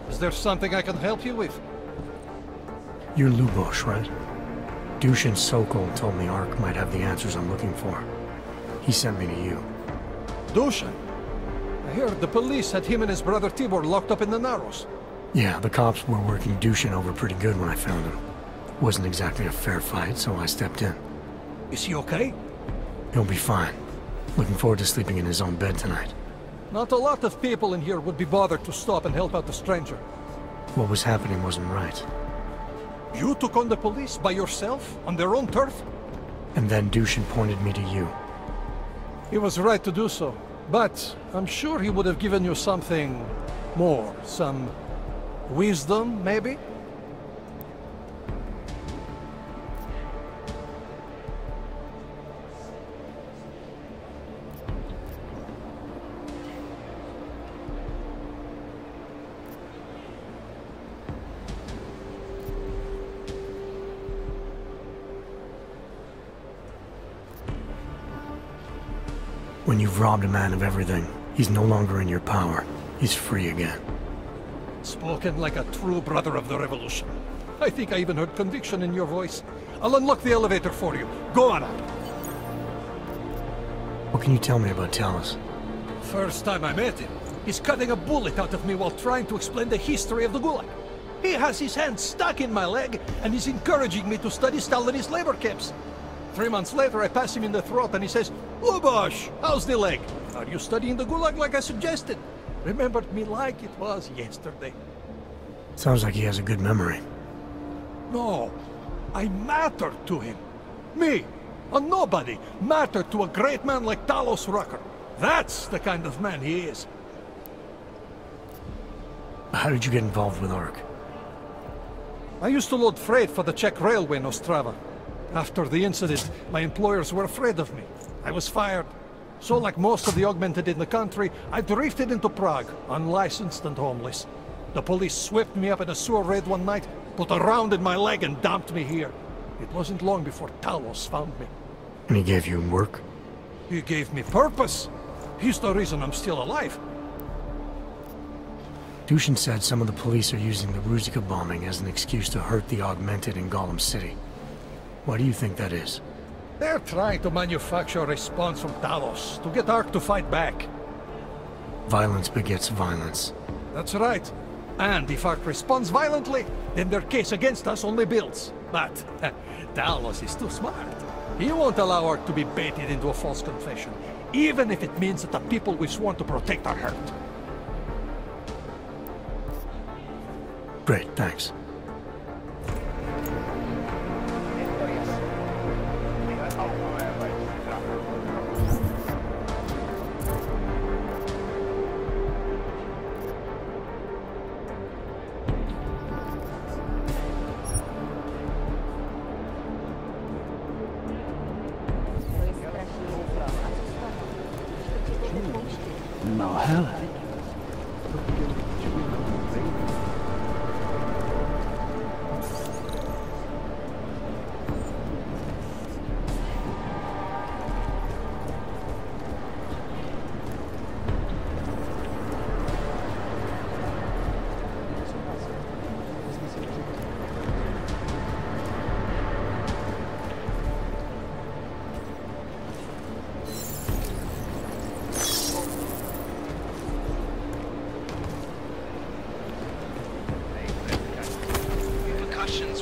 Is there something I can help you with? You're Lubos, right? Dushin Sokol told me ARC might have the answers I'm looking for. He sent me to you. Dushin? I heard the police had him and his brother Tibor locked up in the Narrows. Yeah, the cops were working Dushin over pretty good when I found him. Wasn't exactly a fair fight, so I stepped in. Is he okay? He'll be fine. Looking forward to sleeping in his own bed tonight. Not a lot of people in here would be bothered to stop and help out the stranger. What was happening wasn't right. You took on the police by yourself, on their own turf? And then Dushin pointed me to you. He was right to do so, but I'm sure he would have given you something more. Some wisdom, maybe? When you've robbed a man of everything, he's no longer in your power. He's free again. Spoken like a true brother of the revolution. I think I even heard conviction in your voice. I'll unlock the elevator for you. Go on up. What can you tell me about Talos? First time I met him, he's cutting a bullet out of me while trying to explain the history of the Gulag. He has his hand stuck in my leg, and he's encouraging me to study Stalinist labor camps. 3 months later, I pass him in the throat, and he says, "Lubosh, how's the leg? Are you studying the Gulag like I suggested?" Remembered me like it was yesterday. Sounds like he has a good memory. No, I mattered to him. Me, a nobody, mattered to a great man like Talos Rucker. That's the kind of man he is. How did you get involved with ARC? I used to load freight for the Czech railway in Ostrava. After the incident, my employers were afraid of me. I was fired. So like most of the augmented in the country, I drifted into Prague, unlicensed and homeless. The police swept me up in a sewer raid one night, put a round in my leg and dumped me here. It wasn't long before Talos found me. And he gave you work? He gave me purpose. He's the reason I'm still alive. Dushin said some of the police are using the Ruzicka bombing as an excuse to hurt the augmented in Gollum City. Why do you think that is? They're trying to manufacture a response from Talos to get ARC to fight back. Violence begets violence. That's right. And if ARC responds violently, then their case against us only builds. But Talos is too smart. He won't allow ARC to be baited into a false confession, even if it means that the people we've sworn to protect are hurt. Great, thanks. Valhalla.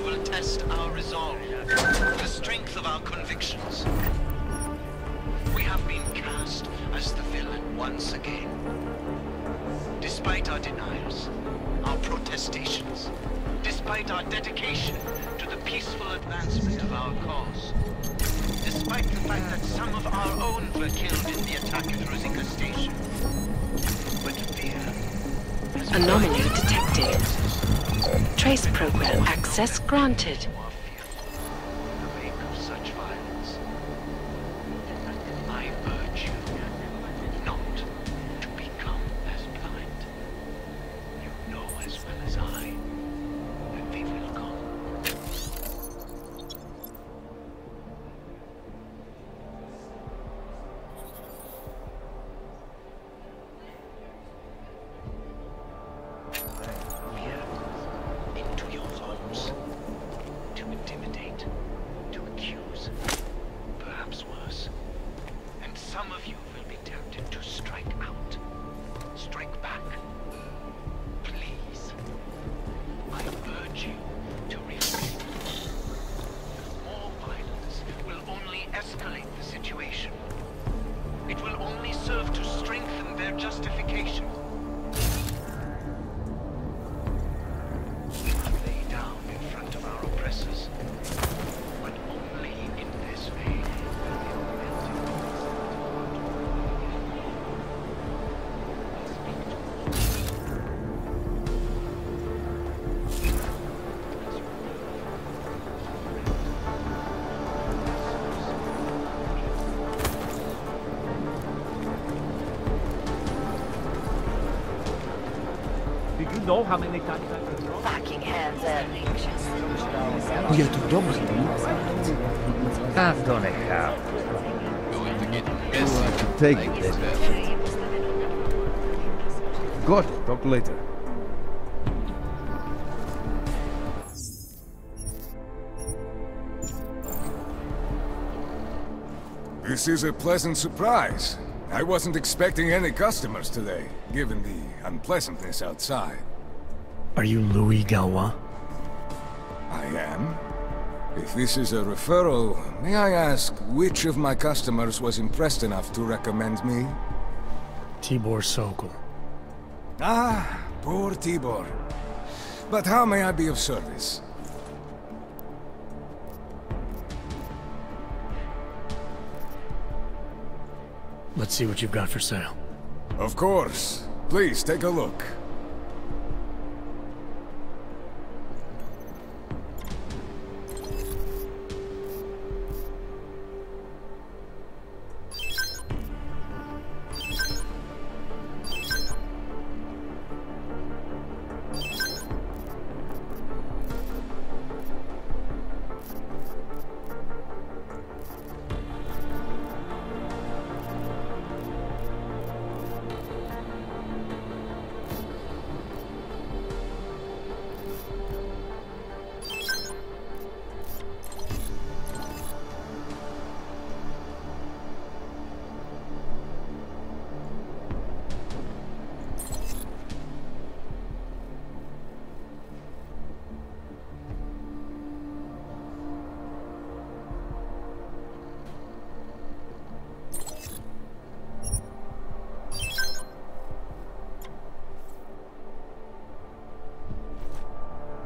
Will test our resolve, the strength of our convictions. We have been cast as the villain once again. Despite our denials, our protestations, despite our dedication to the peaceful advancement of our cause, despite the fact that some of our own were killed in the attack at Ruzicka Station. But fear has Anomaly detected. Trace program access granted. I urge you not to become as blind. You know as well as I that they will come. justification. Lay down in front of our oppressors, but only in this way know how many times Fucking hands up. Я тут добрый. I'm gonna help. Take it then. Good. Talk later. This is a pleasant surprise. I wasn't expecting any customers today, given the unpleasantness outside. Are you Louis Galois? I am. If this is a referral, may I ask which of my customers was impressed enough to recommend me? Tibor Sokol. Ah, poor Tibor. But how may I be of service? Let's see what you've got for sale. Of course. Please take a look.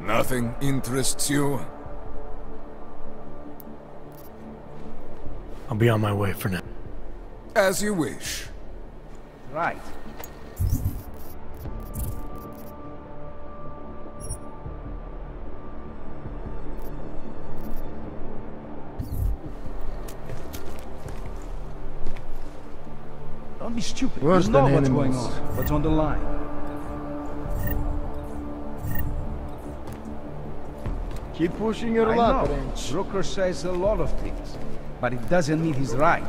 Nothing interests you? I'll be on my way for now. As you wish. Right. Don't be stupid. Worse You know than what's animals. going on. What's on the line? Keep pushing your I luck, know. Ranch. Brooker says a lot of things, but it doesn't mean he's right.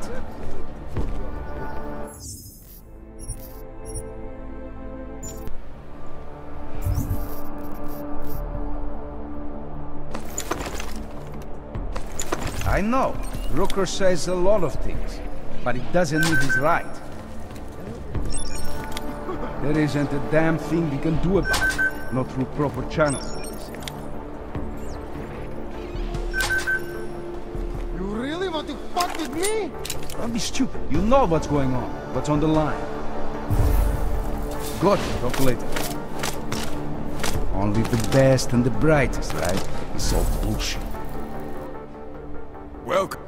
I know. Brooker says a lot of things, but it doesn't mean he's right. There isn't a damn thing we can do about it, not through proper channels. You really want to fuck with me? Don't be stupid. You know what's going on. What's on the line. Good. Talk later. Only the best and the brightest, right? It's all bullshit. Welcome.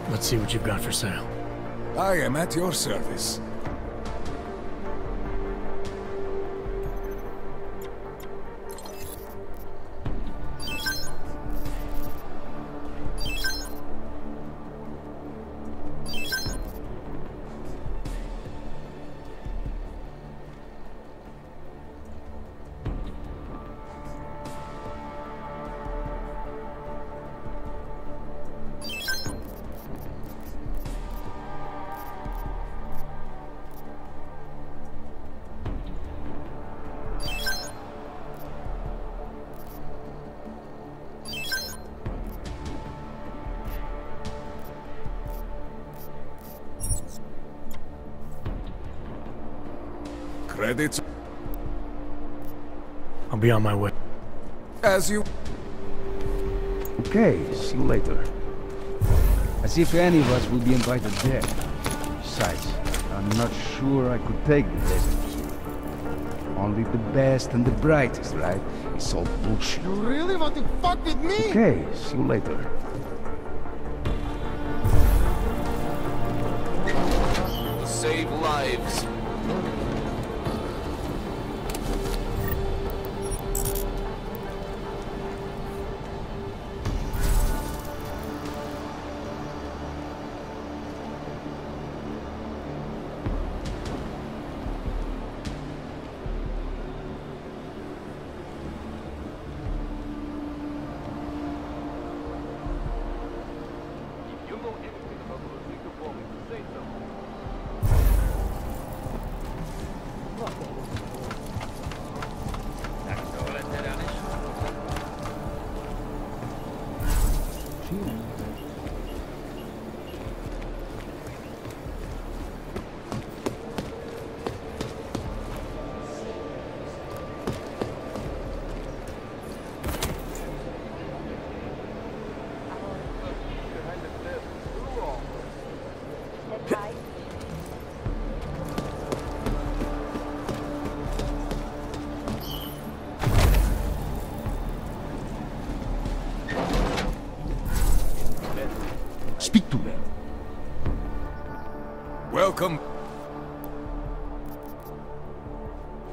Let's see what you've got for sale. I am at your service. Credits. I'll be on my way. As you... Okay, see you later. As if any of us will be invited there. Besides, I'm not sure I could take the desert. Only the best and the brightest, right? It's all bullshit. You really want to fuck with me? Okay, see you later. To save lives. Speak to them. Welcome.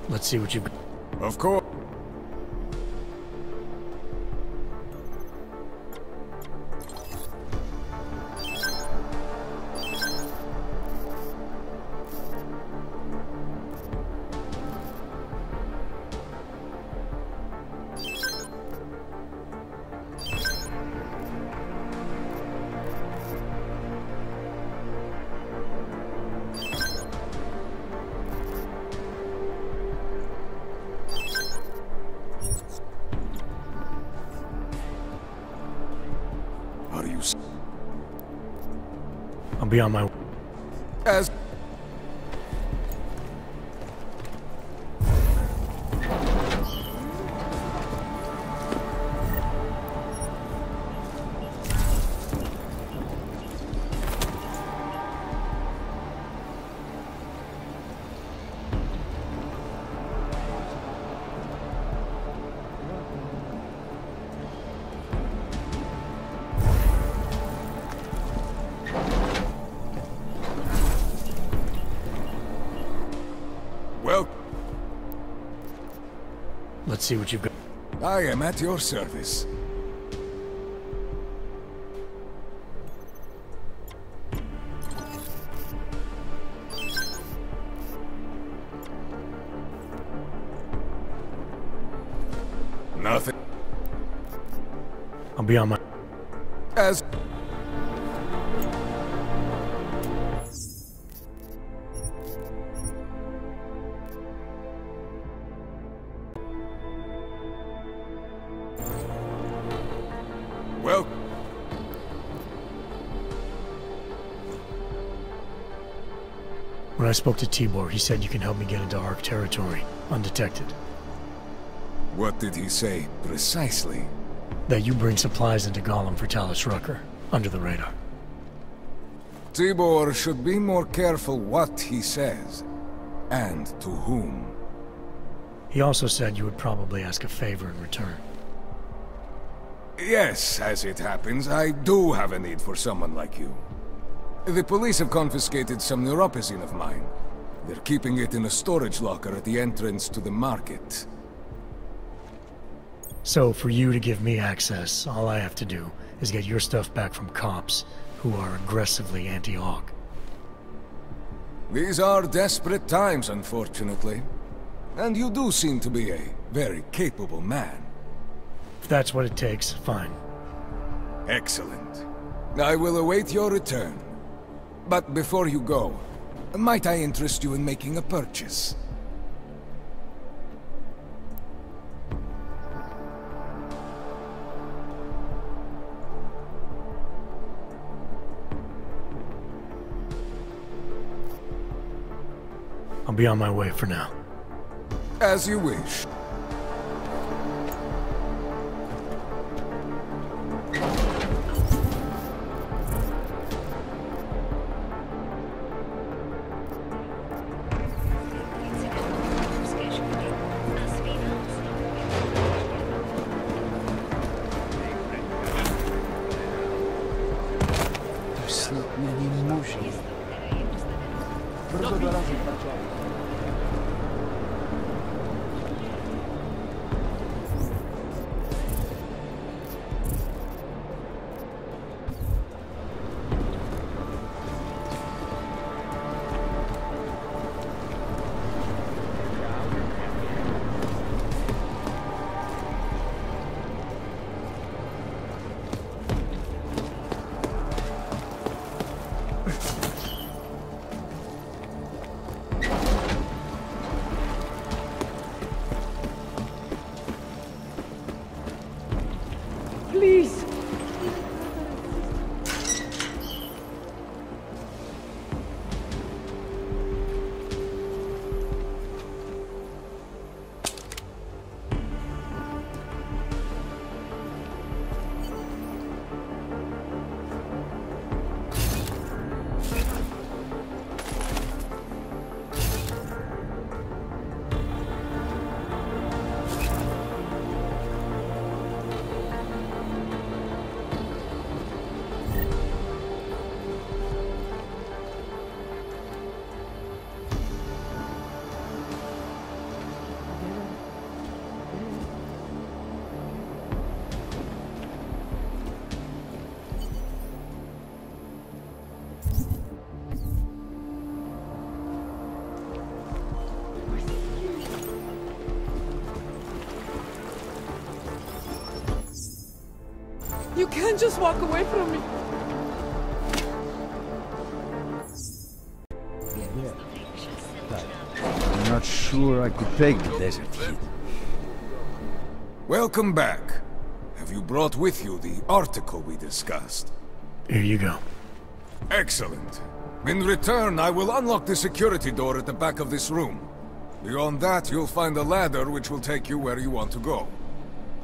Let's see what you've got. Of course. I'll be on my way. As well, Let's see what you've got. I am at your service. Nothing. I'll be on my... As well, When I spoke to Tibor, he said you can help me get into ARC territory, undetected. what did he say precisely? That you bring supplies into Gollum for Talos Rucker, under the radar. Tibor should be more careful what he says, and to whom. He also said you would probably ask a favor in return. Yes, as it happens, I do have a need for someone like you. The police have confiscated some neuropozyne of mine. They're keeping it in a storage locker at the entrance to the market. So, for you to give me access, all I have to do is get your stuff back from cops who are aggressively anti-Hawk. These are desperate times, unfortunately. And you do seem to be a very capable man. If that's what it takes, fine. Excellent. I will await your return. But before you go, might I interest you in making a purchase? I'll be on my way for now. As you wish. Абсолютно не нужен. Please! You can't just walk away from me. I'm not sure I could take the desert heat. Welcome back. Have you brought with you the article we discussed? Here you go. Excellent. In return, I will unlock the security door at the back of this room. Beyond that, you'll find a ladder which will take you where you want to go.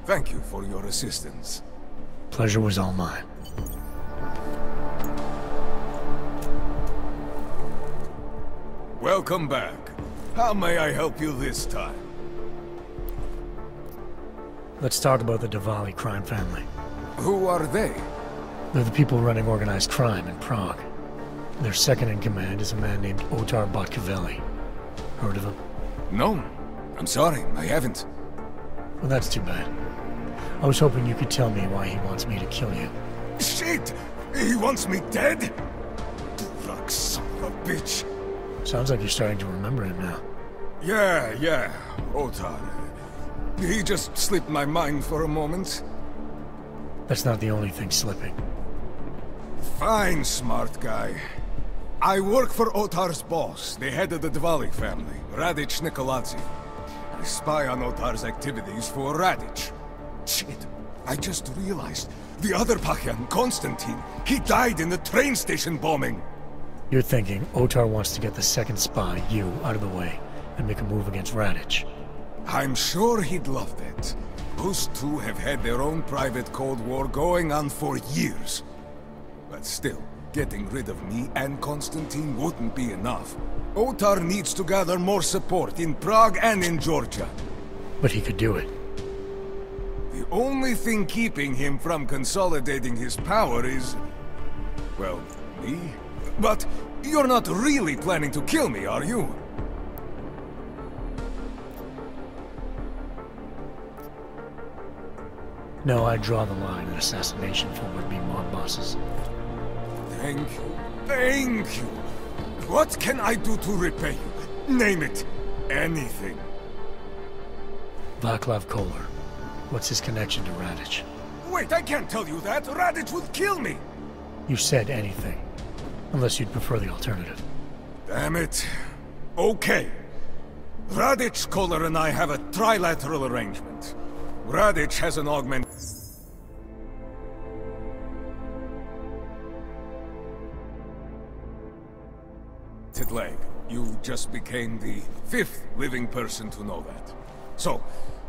Thank you for your assistance. Pleasure was all mine. Welcome back. How may I help you this time? Let's talk about the Diwali crime family. Who are they? They're the people running organized crime in Prague. Their second in command is a man named Otar Botkavelli. Heard of him? No. I'm sorry, I haven't. Well, that's too bad. I was hoping you could tell me why he wants me to kill you. Shit! He wants me dead? Durak, son of a bitch. Sounds like you're starting to remember him now. Yeah, Otar. He just slipped my mind for a moment. That's not the only thing slipping. Fine, smart guy. I work for Otar's boss, the head of the Diwali family, Radic Nikoladze. I spy on Otar's activities for Radic. Shit, I just realized. The other Pakyan, Konstantin, he died in the train station bombing. You're thinking Otar wants to get the second spy, you, out of the way, and make a move against Radic. I'm sure he'd love that. Those two have had their own private Cold War going on for years. But still, getting rid of me and Konstantin wouldn't be enough. Otar needs to gather more support in Prague and in Georgia. But he could do it. The only thing keeping him from consolidating his power is... well, me? But you're not really planning to kill me, are you? No, I draw the line at assassination for would-be mob bosses. Thank you. Thank you. What can I do to repay you? Name it. Anything. Vaclav Kolar. What's his connection to Radic? Wait, I can't tell you that. Radic would kill me. You said anything. Unless you'd prefer the alternative. Damn it. Okay. Radic, Kolar, and I have a trilateral arrangement. Radic has an augmented leg. You just became the 5th living person to know that. So,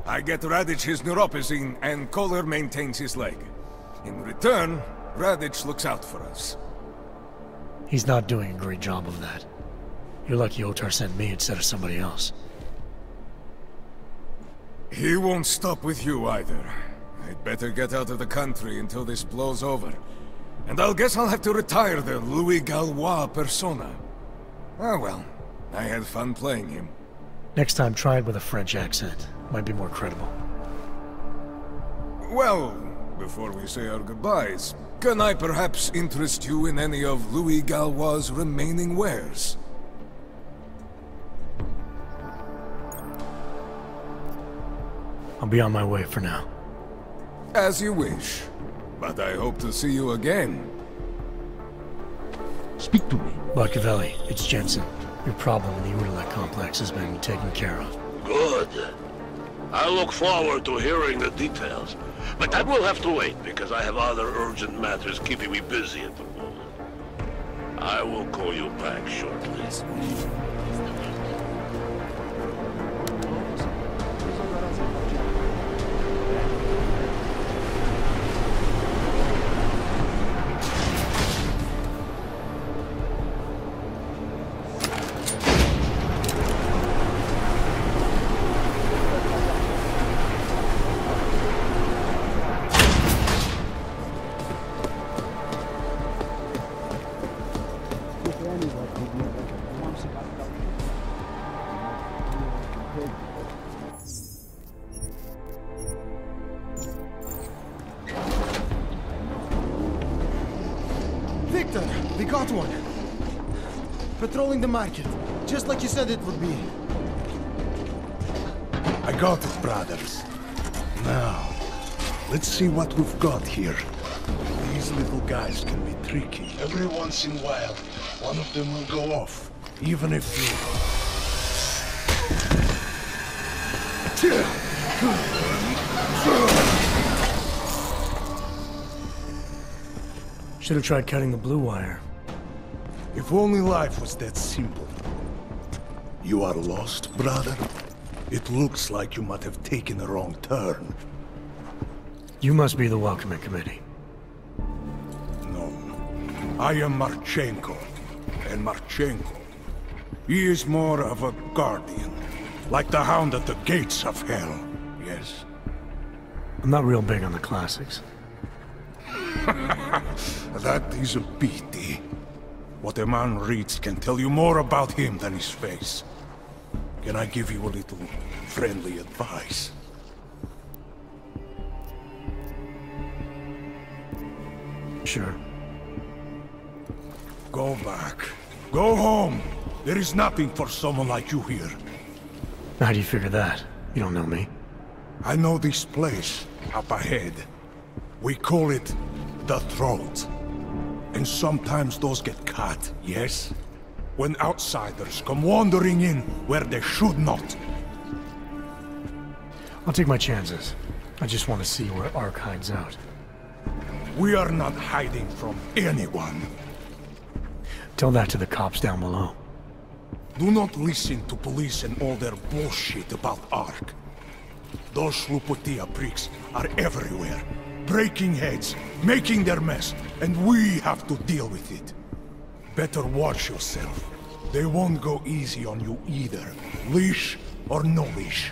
I get Radic his neuropazine, and Kolar maintains his leg. In return, Radic looks out for us. He's not doing a great job of that. You're lucky Otar sent me instead of somebody else. He won't stop with you either. I'd better get out of the country until this blows over. And I guess I'll have to retire the Louis Gallois persona. Ah well, I had fun playing him. Next time, try it with a French accent. Might be more credible. Well, before we say our goodbyes, can I perhaps interest you in any of Louis Gallois' remaining wares? I'll be on my way for now. As you wish. But I hope to see you again. Speak to me. Machiavelli, it's Jensen. Your problem in the Uralite complex has been taken care of. Good. I look forward to hearing the details. But that will have to wait, because I have other urgent matters keeping me busy at the moment. I will call you back shortly. Victor, we got one. Patrolling the market, just like you said it would be. I got it, brothers. Now, let's see what we've got here. These little guys can be tricky. Every once in a while, one of them will go off, even if you... Should have tried cutting the blue wire. If only life was that simple. You are lost, brother? It looks like you might have taken a wrong turn. You must be the welcoming committee. No. I am Marchenko. And Marchenko, he is more of a guardian. Like the hound at the gates of hell. Yes. I'm not real big on the classics. That is a pity. What a man reads can tell you more about him than his face. Can I give you a little friendly advice? Sure. Go back. Go home. There is nothing for someone like you here. How do you figure that? You don't know me. I know this place, up ahead. We call it the Throat. And sometimes those get cut, yes? When outsiders come wandering in where they should not. I'll take my chances. I just want to see where ARC hides out. We are not hiding from anyone. Tell that to the cops down below. Do not listen to police and all their bullshit about ARC. Those Slupotia pricks are everywhere. Breaking heads, making their mess, and we have to deal with it. Better watch yourself. They won't go easy on you either. Leash or no leash.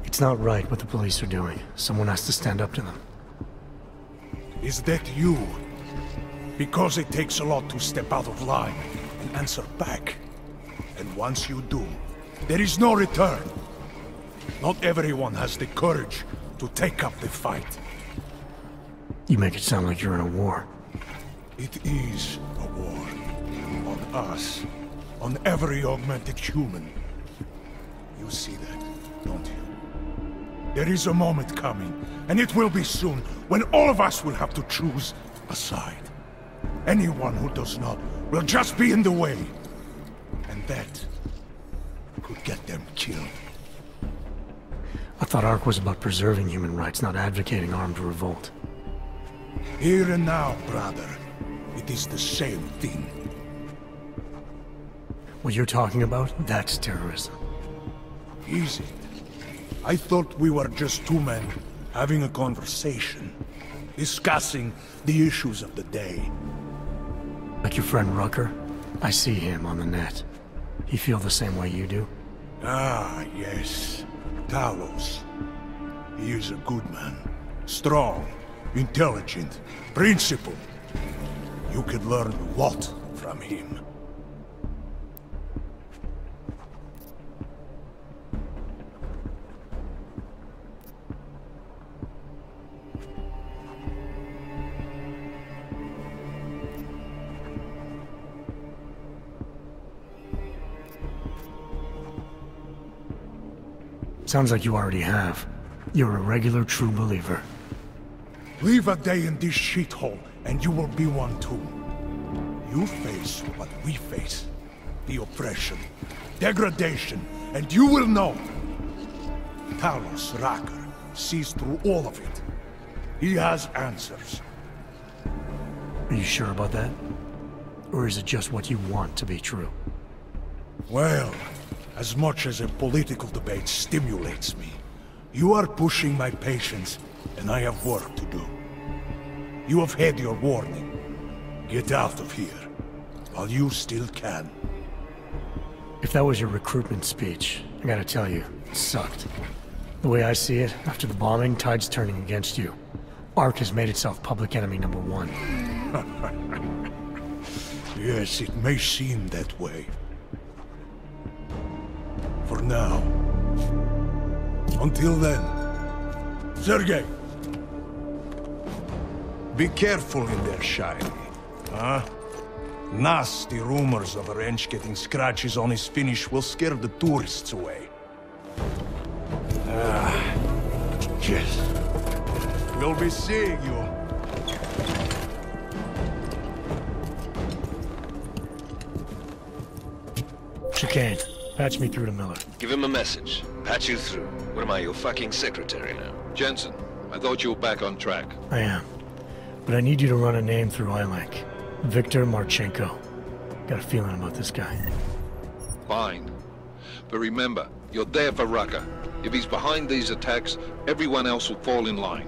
It's not right what the police are doing. Someone has to stand up to them. Is that you? Because it takes a lot to step out of line and answer back. And once you do, there is no return. Not everyone has the courage to take up the fight. You make it sound like you're in a war. It is a war. On us. On every augmented human. You see that, don't you? There is a moment coming, and it will be soon, when all of us will have to choose a side. Anyone who does not will just be in the way. And that could get them killed. I thought ARC was about preserving human rights, not advocating armed revolt. Here and now, brother, it is the same thing. What you're talking about, that's terrorism. Easy. I thought we were just two men having a conversation, discussing the issues of the day. Like your friend Rucker? I see him on the net. He feel the same way you do? Ah, yes. Talos. He is a good man. Strong, intelligent, principled. You could learn a lot from him. Sounds like you already have. You're a regular true believer. Live a day in this shithole, and you will be one too. You face what we face. The oppression, degradation, and you will know. Talos Rucker sees through all of it. He has answers. Are you sure about that? Or is it just what you want to be true? Well, as much as a political debate stimulates me, you are pushing my patience, and I have work to do. You have had your warning. Get out of here, while you still can. If that was your recruitment speech, I gotta tell you, it sucked. The way I see it, after the bombing, tide's turning against you. ARC has made itself public enemy #1. Yes, it may seem that way. For now. Until then. Sergei! Be careful in there, Shiny. Huh? Nasty rumors of a wrench getting scratches on his finish will scare the tourists away. Yes. We'll be seeing you. Chicane, patch me through to Miller. Give him a message. Patch you through. What am I, your fucking secretary now? Jensen, I thought you were back on track. I am. But I need you to run a name through ILANC. Viktor Marchenko. Got a feeling about this guy. Fine. But remember, you're there for Rucker. If he's behind these attacks, everyone else will fall in line.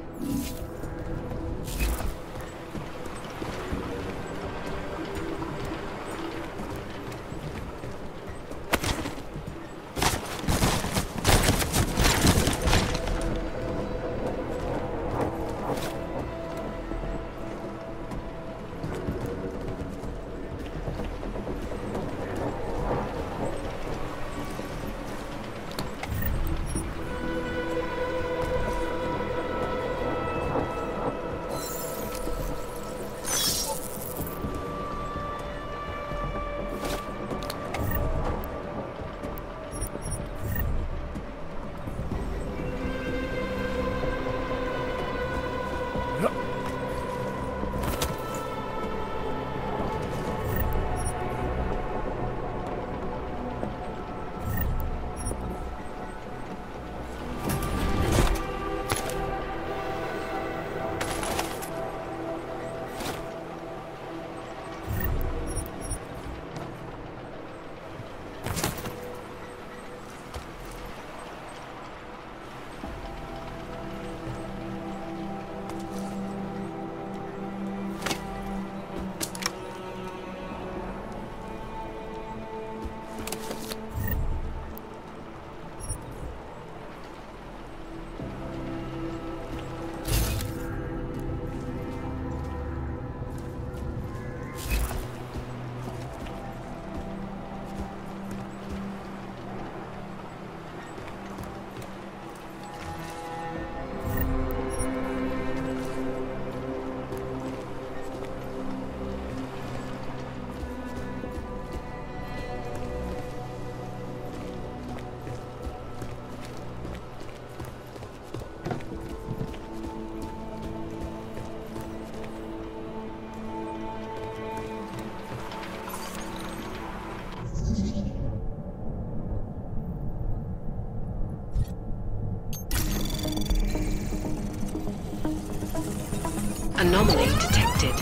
Anomaly detected.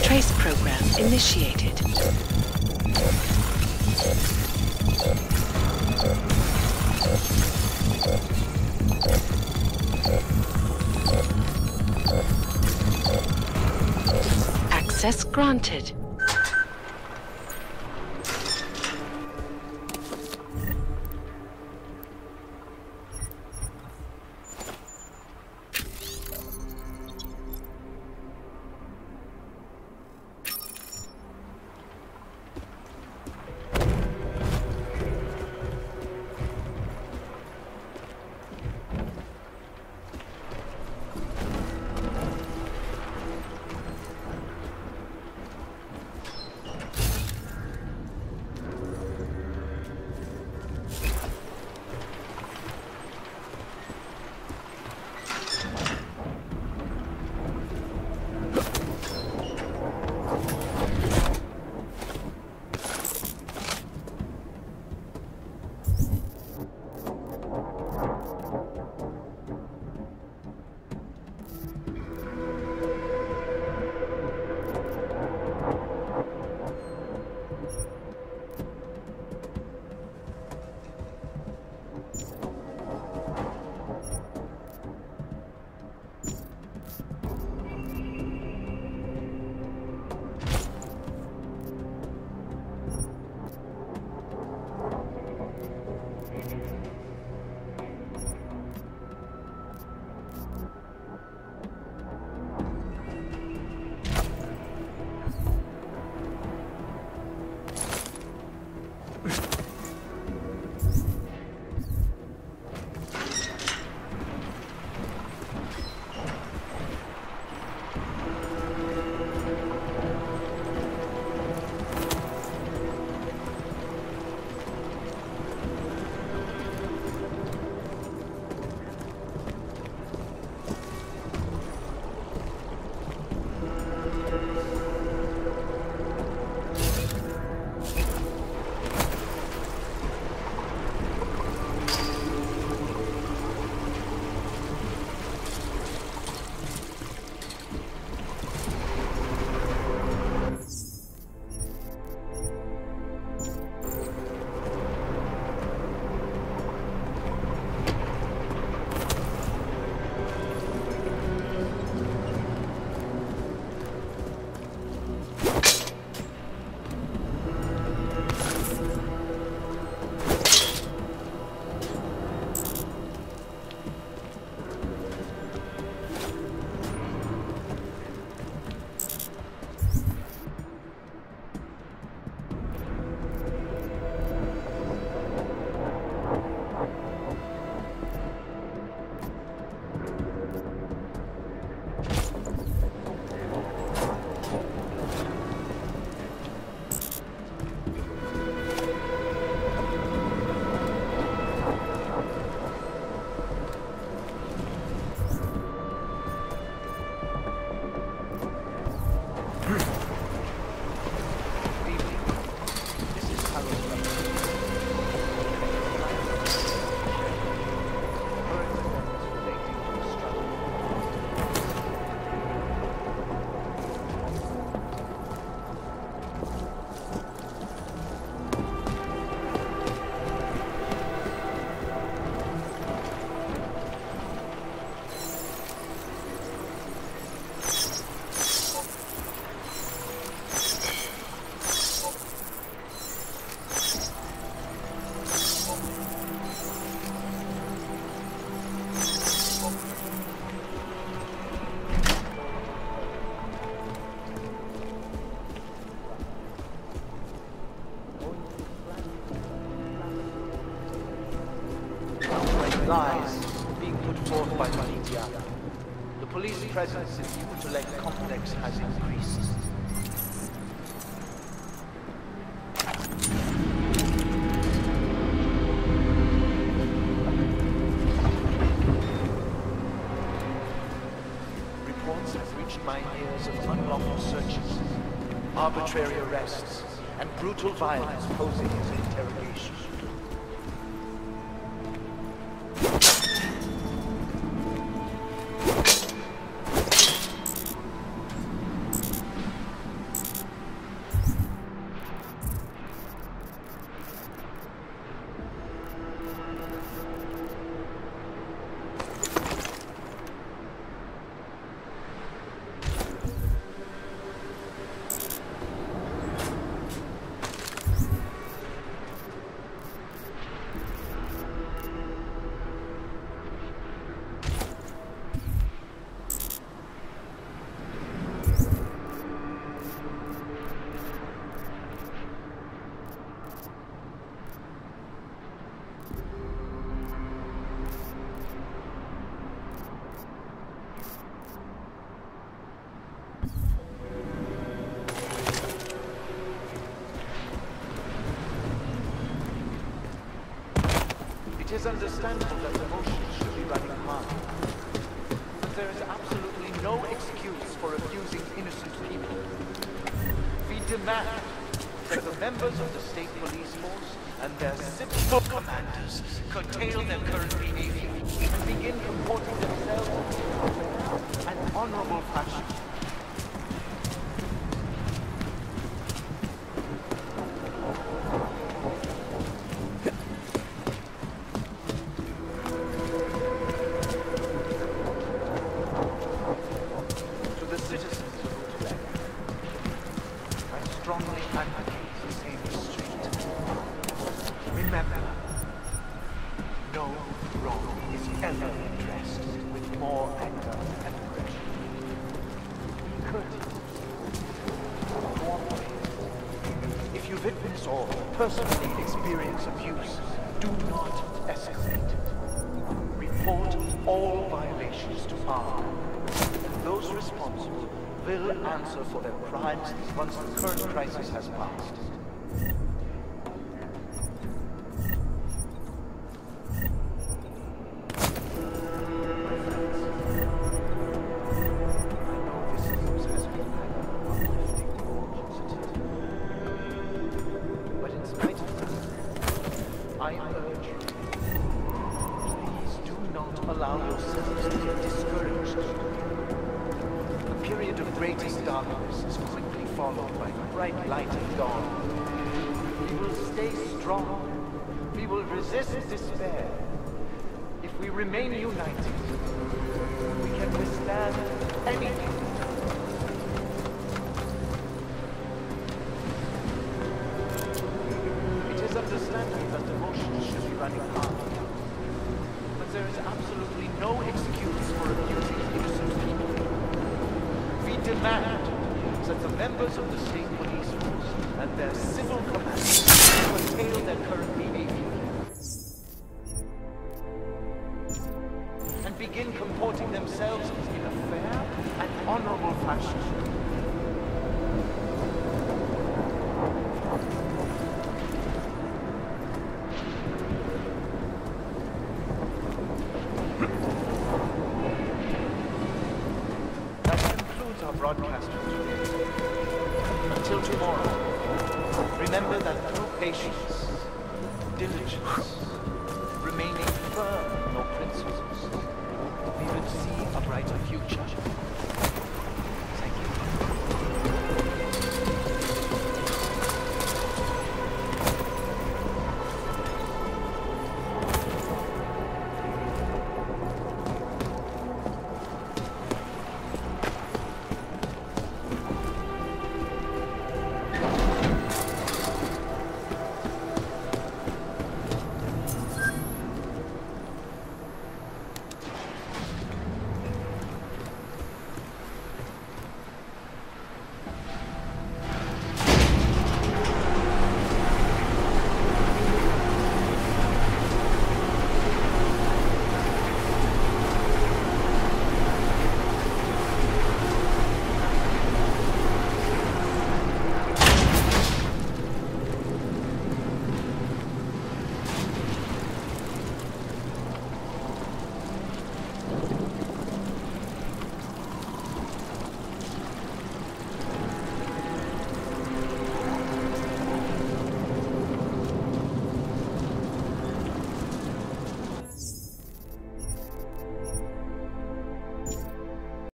Trace program initiated. Access granted. Lies being put forth by the media. The police presence in the intellect complex has increased. Reports have reached my ears of unlawful searches, arbitrary arrests, and brutal violence posing as an interrogation. It is understandable that emotions should be running high. But there is absolutely no excuse for abusing innocent people. We demand that the members of the state police force and their civil commanders curtail their current behavior and begin comporting themselves in an honorable fashion. If you witness or personally experience abuse, do not escalate. Report all violations to ARC. Those responsible will answer for their crimes once the current crisis has passed. I urge you, please do not allow yourselves to get discouraged. A period of greatest darkness is quickly followed by bright light of dawn. We will stay strong. We will resist despair. If we remain united, we can withstand anything. Understanding that emotions should be running high. But there is absolutely no excuse for abusing innocent people. We demand that the members of the state police force and their civil commanders curtail their current behavior and begin comporting themselves in a fair and honorable fashion. Our broadcast for today. Until tomorrow, remember that through patience, diligence, remaining firm in your principles, we will see a brighter future.